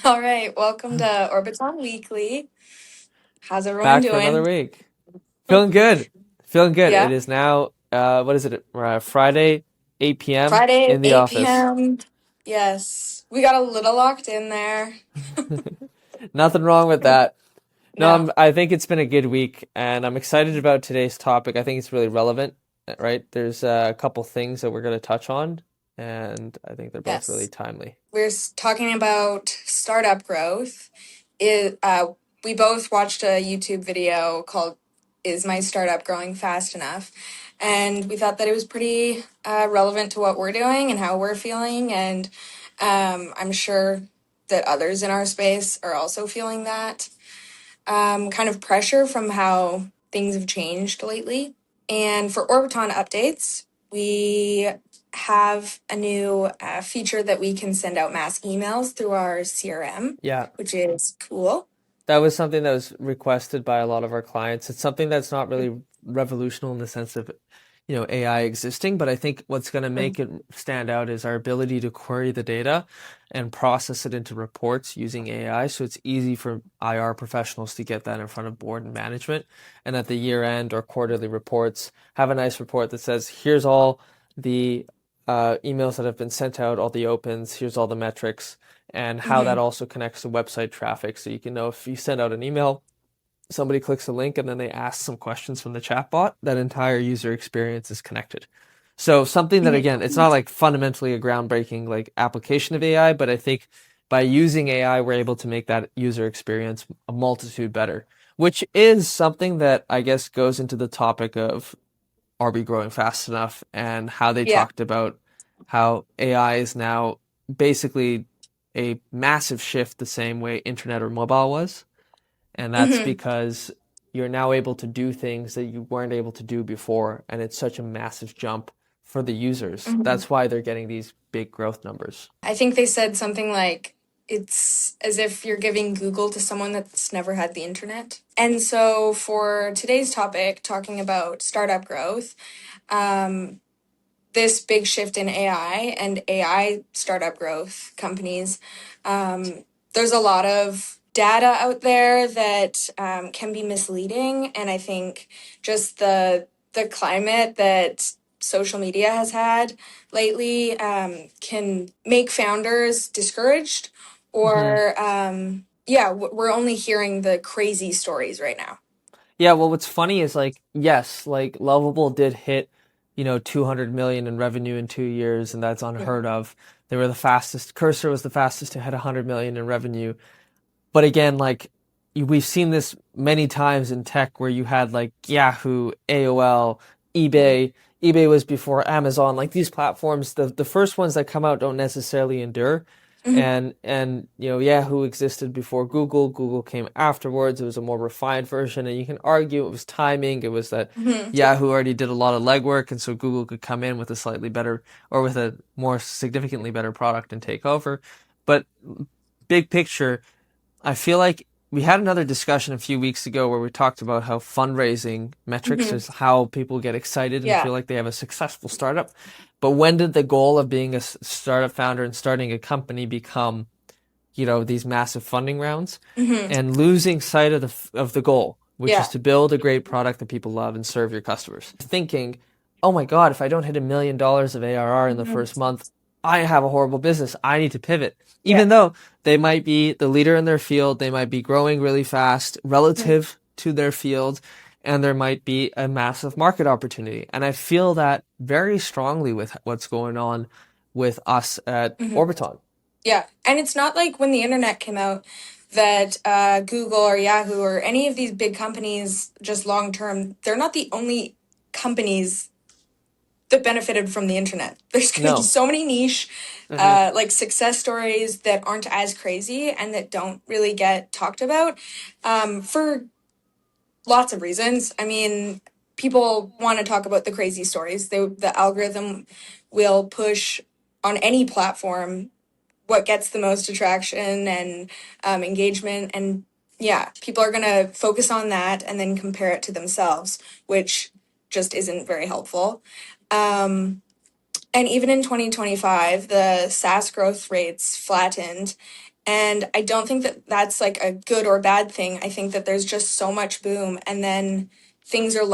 All right, welcome to Orbiton Weekly. How's everyone Back for another doing? week. Feeling good. Feeling good. It Yeah, is now what is it? Friday, 8 p.m. Friday, in the 8 office. p.m. Yes, we got a little locked in there. Nothing wrong with that. No, No, I think it's been a good week and I'm excited about today's topic. I think it's really relevant, right? There's a couple things that we're going to touch on and I think they're both really yes. timely. We're talking about startup growth. It, we both watched a YouTube video called "Is My Startup Growing Fast Enough?" And we thought that it was pretty relevant to what we're doing and how we're feeling. And I'm sure that others in our space are also feeling that kind of pressure from how things have changed lately. And for Orbiton updates, we have a new feature that we can send out mass emails through our CRM, Yeah. which is cool. That was something that was requested by a lot of our clients. It's something that's not really revolutionary in the sense of, AI existing, but I think what's going to make it stand out is our ability to query the data and process it into reports using AI. So it's easy for IR professionals to get that in front of board and management. And at the year end or quarterly reports, have a nice report that says, here's all the emails that have been sent out, all the opens, here's all the metrics and how that Mm-hmm. also connects to website traffic. So you can know if you send out an email, somebody clicks a link and then they ask some questions from the chatbot, that entire user experience is connected. So something that again, it's not like fundamentally a groundbreaking like application of AI, but I think by using AI, we're able to make that user experience a multitude better, which is something that I guess goes into the topic of are we growing fast enough and how they Yeah. talked about how AI is now basically a massive shift the same way internet or mobile was. And that's Mm-hmm. because you're now able to do things that you weren't able to do before. And it's such a massive jump for the users. Mm-hmm. That's why they're getting these big growth numbers. I think they said something like, it's as if you're giving Google to someone that's never had the internet. And so for today's topic, talking about startup growth, um, this big shift in AI and AI startup growth companies, there's a lot of data out there that can be misleading, and I think just the climate that social media has had lately can make founders discouraged, Mm-hmm. or yeah, we're only hearing the crazy stories right now. Yeah, well, what's funny is like, yes, like Lovable did hit, 200 million in revenue in 2 years, and that's unheard of. They were the fastest. Cursor was the fastest to hit 100 million in revenue. But again, like we've seen this many times in tech where you had like Yahoo, AOL, Mhm. eBay. eBay was before Amazon. Like these platforms, the first ones that come out don't necessarily endure. Mhm. And Yahoo existed before Google. Google came afterwards. It was a more refined version, and you can argue it was timing. It was that Mhm. Yahoo already did a lot of legwork, and so Google could come in with a slightly better or with a more significantly better product and take over. But big picture, I feel like we had another discussion a few weeks ago where we talked about how fundraising metrics Mhm. is how people get excited and Yeah. feel like they have a successful startup. But when did the goal of being a startup founder and starting a company become, these massive funding rounds Mhm. and losing sight of the goal, which is Yeah. to build a great product that people love and serve your customers? Thinking, oh my God, if I don't hit $1 million of ARR in the Mhm. first month, I have a horrible business. I need to pivot. Yeah. Even though they might be the leader in their field, they might be growing really fast Mhm. relative to their field, and there might be a massive market opportunity. And I feel that very strongly with what's going on with us at Mhm. Orbiton. Yeah, and it's not like when the internet came out that Google or Yahoo or any of these big companies, just long term, they're not the only companies that benefited from the internet. There's going to be No. so many niche, Hmm. like success stories that aren't as crazy and that don't really get talked about for lots of reasons. I mean, people want to talk about the crazy stories. The algorithm will push on any platform what gets the most attraction and engagement. And yeah, people are going to focus on that and then compare it to themselves, which just isn't very helpful. Um, and even in 2025, the SaaS growth rates flattened. And I don't think that that's like a good or bad thing. I think that there's just so much boom, and then things are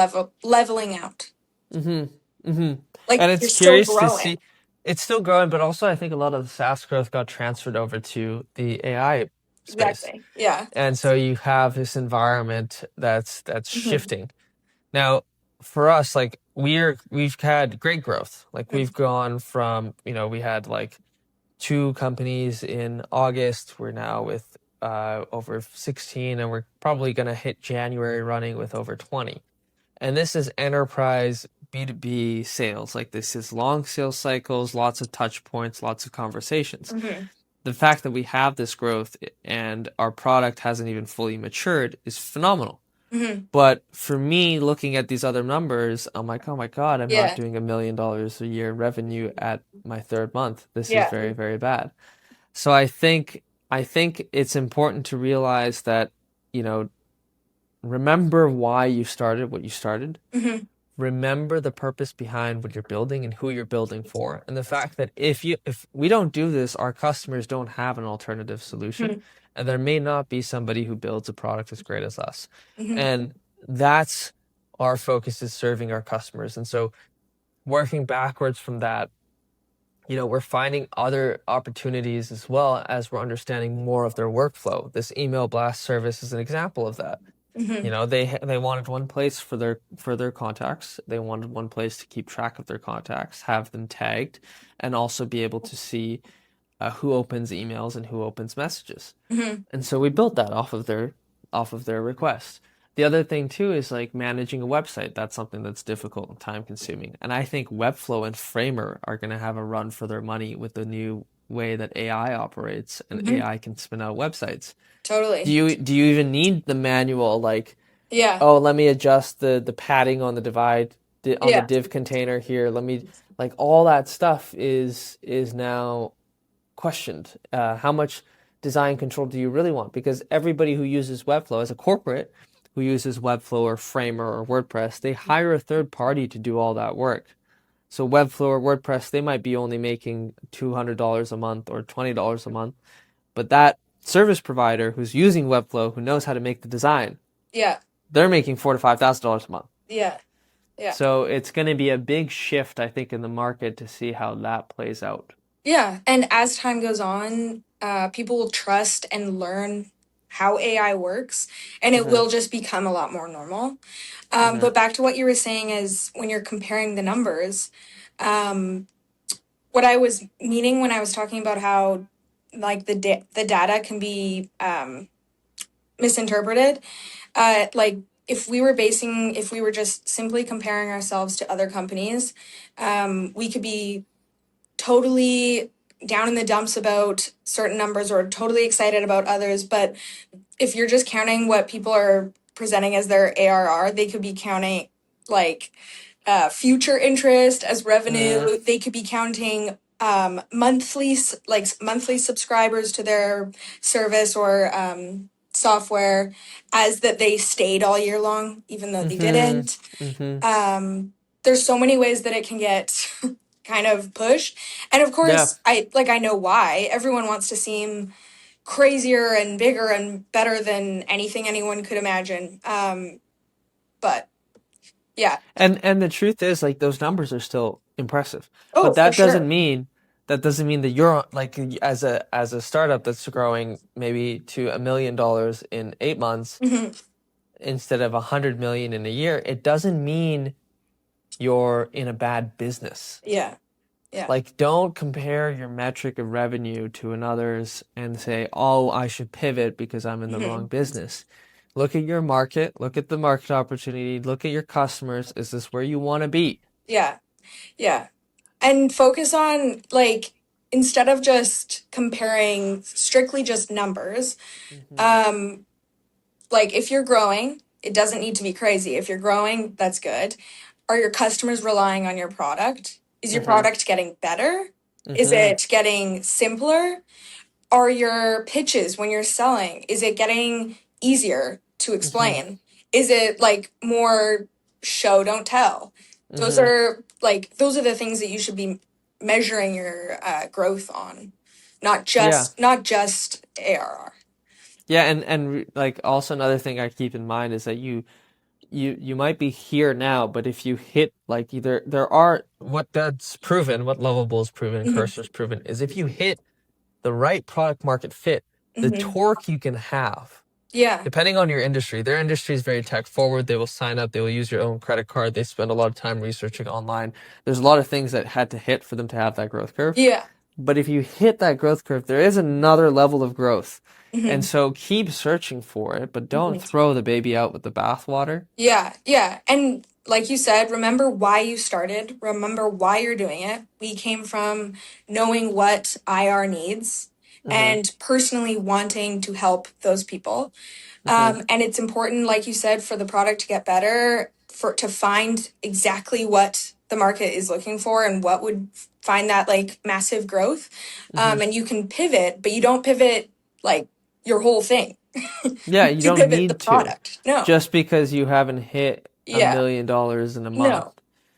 leveling out. Mm-hmm. Mm-hmm. Like And you're it's still curious to growing. see it's still growing, but also I think a lot of the SaaS growth got transferred over to the AI space. Exactly. Yeah. And so you have this environment that's Hmm. shifting. Now, for us, like we've had great growth. Like we've gone from, we had like two companies in August. We're now with over 16, and we're probably going to hit January running with over 20. And this is enterprise B2B sales. Like this is long sales cycles, lots of touch points, lots of conversations. Hmm. The fact that we have this growth and our product hasn't even fully matured is phenomenal. Hmm. But for me, looking at these other numbers, I'm like, oh my God, I'm not Yeah. doing $1 million a year in revenue at my third month. This is Yeah. very, very bad. So I think it's important to realize that, you know, remember why you started what you started. Hmm. Remember the purpose behind what you're building and who you're building for. And the fact that if we don't do this, our customers don't have an alternative solution, Hmm. and there may not be somebody who builds a product as great as us. Hmm. And that's our focus, is serving our customers. And so working backwards from that, we're finding other opportunities as well as we're understanding more of their workflow. This email blast service is an example of that. Hmm. They wanted one place for their contacts. They wanted one place to keep track of their contacts, have them tagged, and also be able to see who opens emails and who opens messages. Hmm. And so we built that off of their request. The other thing too is like managing a website. That's something that's difficult and time consuming. And I think Webflow and Framer are going to have a run for their money with the new way that AI operates, and Hmm. AI can spin out websites. Do Totally. you do you even need the manual, like, Yeah. oh, let me adjust the padding on the on the Yeah. div container here. Let me, like, all that stuff is now questioned. How much design control do you really want? Because everybody who uses Webflow, as a corporate who uses Webflow or Framer or WordPress, they hire a third party to do all that work. So Webflow or WordPress, they might be only making $200 a month or $20 a month, but that service provider who's using Webflow, who knows how to make the design, Yeah. they're making $4,000 to $5,000 a month. Yeah. Yeah. So it's going to be a big shift, I think, in the market to see how that plays out. Yeah. And as time goes on, people will trust and learn how AI works, and it Uh-huh, will just become a lot more normal. uh-huh, But back to what you were saying is when you're comparing the numbers, um, what I was meaning when I was talking about how like the data can be misinterpreted, like if we were just simply comparing ourselves to other companies, we could be totally down in the dumps about certain numbers or totally excited about others. But if you're just counting what people are presenting as their ARR, they could be counting like future interest as uh-huh, revenue. They could be counting monthly subscribers to their service or software as that they stayed all year long, even though they mm-hmm, didn't. mm-hmm. There's so many ways that it can get kind of pushed, and of Yeah. course, I know why everyone wants to seem crazier and bigger and better than anything anyone could imagine. But yeah. And the truth is, like, those numbers are still impressive. Oh, But for sure. that doesn't mean that you're like, as a startup that's growing maybe to $1 million in 8 months Hmm. instead of 100 million in a year. It doesn't mean you're in a bad business. Yeah. Yeah. Like, don't compare your metric of revenue to another's and say, oh, I should pivot because I'm in the wrong Hmm. business. Look at your market, look at the market opportunity, look at your customers. Is this where you want to be? Yeah. Yeah. And focus on like instead of just comparing strictly just numbers, Mm-hmm. um, like if you're growing, it doesn't need to be crazy. If you're growing, that's good. Are your customers relying on your product? Is your Uh-huh. product getting better? Is Mm-hmm. it getting simpler? Are your pitches when you're selling, is it getting easier to Mm-hmm. explain? Is it like more show don't tell? those Mm-hmm. are those are the things that you should be measuring your growth on, not Yeah. just ARR. Yeah, and like also another thing I keep in mind is that you might be here now, but if you hit like either there are what that's proven, what Lovable is proven and Hmm. Cursor's proven is if you hit the right product market fit, the Hmm. torque you can have, Yeah. depending on your industry, their industry is very tech forward. They will sign up, they will use your own credit card, they spend a lot of time researching online. There's a lot of things that had to hit for them to have that growth curve. Yeah. But if you hit that growth curve, there is another level of growth. And Hmm. so keep searching for it, but don't throw the baby out with the bathwater. Yeah, yeah. And like you said, remember why you started, remember why you're doing it. We came from knowing what IR needs Hmm. and personally wanting to help those people. Hmm. And it's important, like you said, for the product to get better, for to find exactly what the market is looking for and what would find that like massive growth. Hmm. And you can pivot, but you don't pivot like your whole thing. Yeah, you You don't pivot the need to product. No. just because you haven't hit a Yeah. million dollars in a month. No.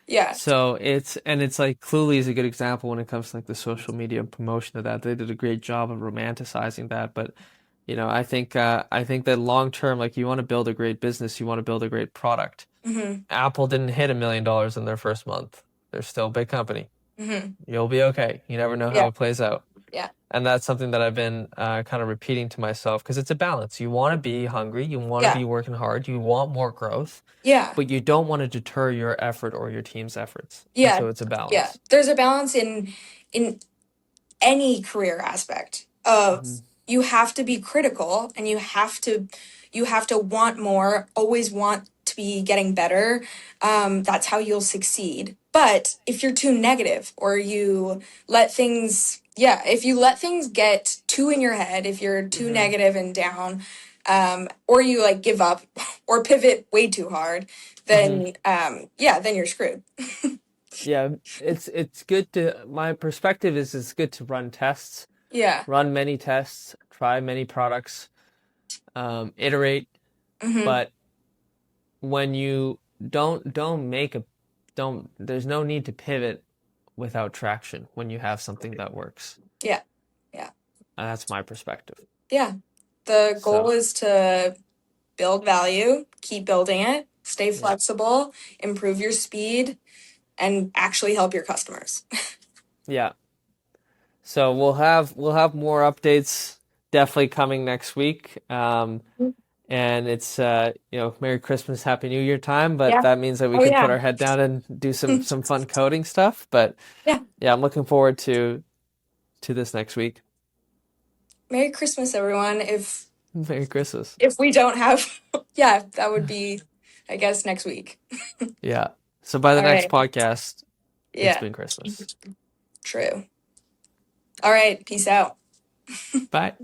Yeah. So it's like Cluely is a good example when it comes to like the social media promotion of that. They did a great job of romanticizing that, but I think that long term, like you want to build a great business, you want to build a great product. Hmm. Apple didn't hit $1 million in their first month. They're still a big company. Hmm. You'll be okay. You never know how Yeah. it plays out. Yeah. And that's something that I've been kind of repeating to myself because it's a balance. You want to be hungry, you want to Yeah. be working hard, you want more growth, Yeah. but you don't want to deter your effort or your team's efforts. And Yeah. so it's a Yeah. balance. There's a balance in any career aspect of Hmm. you have to be critical and you have to want more, always want to be getting better. That's how you'll succeed. But if you're too negative or you let things, yeah, if you let things get too in your head, if you're too Hmm. negative and down, or you like give up or pivot way too hard, Hmm. then yeah, then you're screwed. Yeah, it's good to my perspective is it's good to run tests, Yeah. run many tests, try many products, iterate, Hmm. but when you don't make a don't there's no need to pivot without traction when you have something that works. Yeah. Yeah. And that's my perspective. Yeah. The goal So, is to build value, keep building it, stay yeah. flexible, improve your speed, and actually help your customers. Yeah. So we'll have more updates definitely coming next week. And it's Merry Christmas, Happy New Year time, but Yeah. that means that we Oh, can put yeah. our head down and do some fun coding stuff. But Yeah. yeah, I'm looking forward to this next week. Merry Christmas, everyone. Merry Christmas. If we don't have, yeah, that would be, I guess, next week. Yeah. So by the All next right. podcast, it's Yeah. been Christmas. True. All right. Peace out. Bye.